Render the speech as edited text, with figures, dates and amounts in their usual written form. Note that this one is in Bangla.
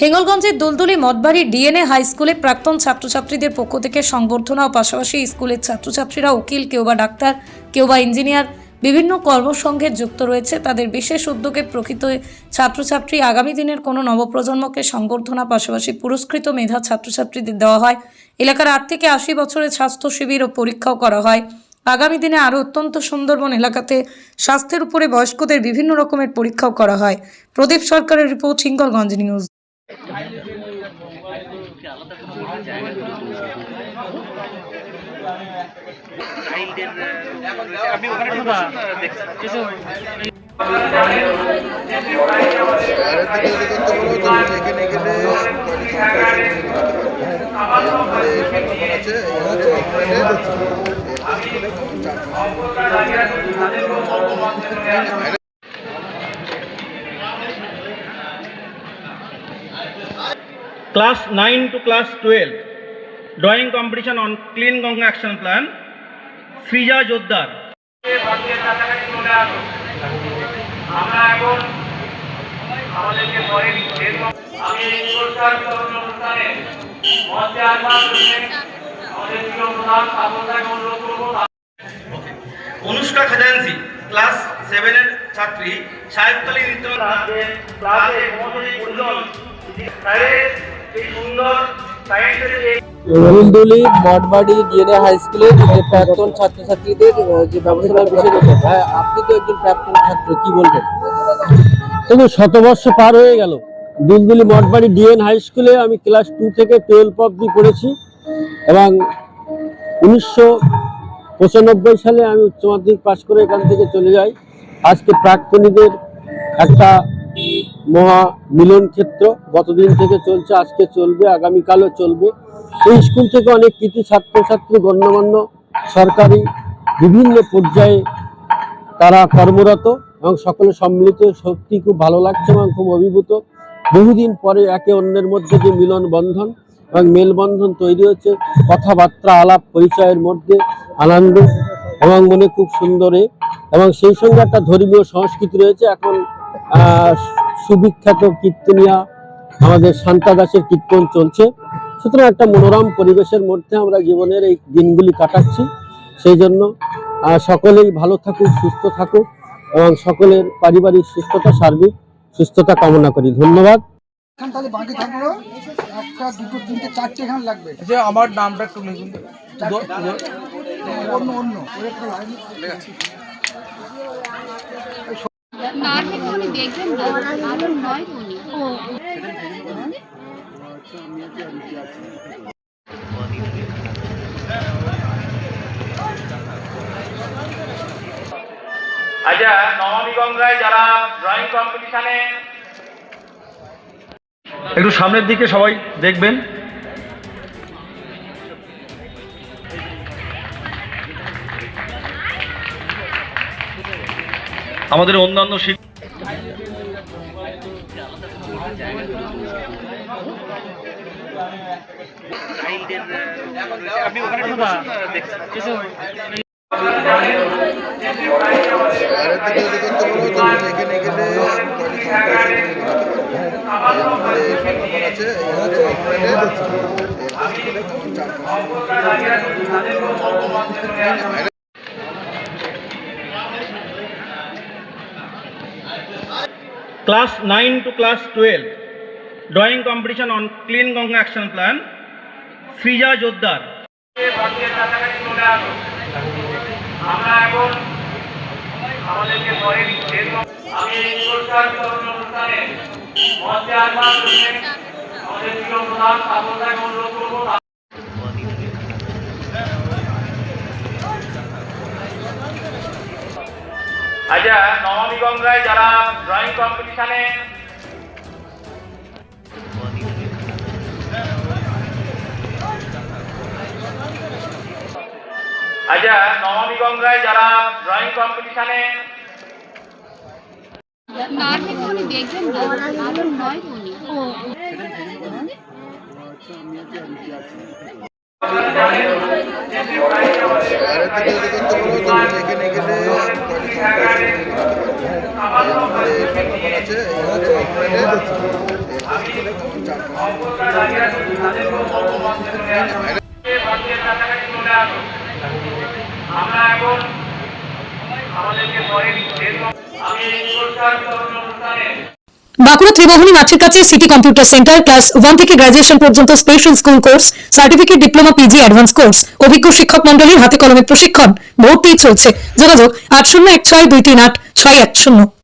হিঙ্গলগঞ্জের দুলদুলি মঠবাড়ি ডিএনএ হাই স্কুলে প্রাক্তন ছাত্রছাত্রীদের পক্ষ থেকে সংবর্ধনা ও পাশাপাশি স্কুলের ছাত্রছাত্রীরা উকিল, কেউ বা ডাক্তার, কেউ বা ইঞ্জিনিয়ার বিভিন্ন কর্মসংঘে যুক্ত রয়েছে। তাদের বিশেষ উদ্যোগে প্রকৃত ছাত্রছাত্রী আগামী দিনের কোনো নবপ্রজন্মকে সংবর্ধনা পাশাপাশি পুরস্কৃত মেধা ছাত্রছাত্রীদের দেওয়া হয়। এলাকার 8 থেকে 80 বছরের স্বাস্থ্য শিবির ও পরীক্ষাও করা হয়। আগামী দিনে আরও অত্যন্ত সুন্দরবন এলাকাতে স্বাস্থ্যের উপরে বয়স্কদের বিভিন্ন রকমের পরীক্ষাও করা হয়। প্রদীপ সরকারের report, Hingalganj news. Class 9 to class 12 drawing competition on clean Ganga action plan. Frija Joddar. Anushka Khajanshi class 7 এর ছাত্রী সাহেবতলী নৃত্য ক্লাসে দুলদুলি মঠবাড়ি ডিএনএ হাই স্কুলের যে প্রাক্তন ছাত্রছাত্রীদের যে ব্যবস্থার বিষয় রয়েছে, আপনি তো একজন প্রাক্তন ছাত্র, কি বলবেন? তবে শতবর্ষ পার হয়ে গেল। দুলদুলি মঠবাড়ি ডিএন হাই স্কুলে আমি ক্লাস 2 থেকে 12 অবধি পড়েছি এবং 1995 সালে আমি উচ্চ মাধ্যমিক পাশ করে এখান থেকে চলে যাই। আজকে প্রাক্তনীদের একটা মহা মিলন ক্ষেত্র গতদিন থেকে চলছে, আজকে চলবে, আগামীকালও চলবে। এই স্কুল থেকে অনেক কৃতি ছাত্রছাত্রী গণ্যমান্য সরকারি বিভিন্ন পর্যায়ে তারা কর্মরত এবং সকলে সম্মিলিত, সত্যি খুব ভালো লাগছে এবং খুব অভিভূত। বহুদিন পরে একে অন্যের মধ্যে যে মিলন বন্ধন এবং মেলবন্ধন তৈরি হচ্ছে, কথাবার্তা আলাপ পরিচয়ের মধ্যে আনন্দ এবং মনে খুব সুন্দরে, এবং সেই সঙ্গে একটা ধর্মীয় সংস্কৃতি রয়েছে। এখন সুবিখ্যাত কীর্তনিয়া আমাদের শান্তা দাসের কীর্তন চলছে। সুতরাং একটা মনোরম পরিবেশের মধ্যে আমরা জীবনের এই দিনগুলি কাটাচ্ছি। সেই জন্য সকলেই ভালো থাকুক, সুস্থ থাকুক এবং সকলের পারিবারিক সুস্থতা, সার্বিক সুস্থতা কামনা করি। ধন্যবাদ। তাহলে বাকি থাকলো 1টা 2টো 3টে 4টে এখানে লাগবে। যে আমার নামটা একটু লিখুন। অন্য ওরেটা লাইন লেখা আছে। আচ্ছা, নবমী গঙ্গায় যারা ড্রয়িং কম্পিটিশনে একটু সামনের দিকে সবাই দেখবেন। আমাদের অন্যান্য আপনি ওখানে Class 9 to class 12 drawing competition on clean Ganga action plan. Frija Joddar. আমরা এখন আমাদেরকে পরে আমি এই পুরস্কার বিতরণ অনুষ্ঠানে মঞ্চে আসবার জন্য আমাদের প্রিয় প্রধান ছাত্রছাত্রীকে অনুরোধ করব। আচ্ছা, নবমী গঙ্গায় যারা ড্রয়িং কম্পিটিশনে ড্রয়িং কম্পিটিশনে দেখবেন আছে অঙ্কটা দাঁড়িয়ে আছে তাদের বক্তব্য বন্ধ চলে আসো বাচ্চাদের কাছাকাছি চলে আসো আমরা এখন আমাদেরকে পরে আমি এই পুরস্কার বিতরণ অনুষ্ঠানে বাঁকুড়া ত্রিমোহনী মাঠের কাছে সিটি কম্পিউটার সেন্টার ক্লাস 1 থেকে গ্রাজুয়েশন পর্যন্ত special school course certificate diploma PG advance course অভিজ্ঞ শিক্ষক মন্ডলীর হাতে কলমে প্রশিক্ষণ ভর্তি চলছে যোগাযোগ 8016238610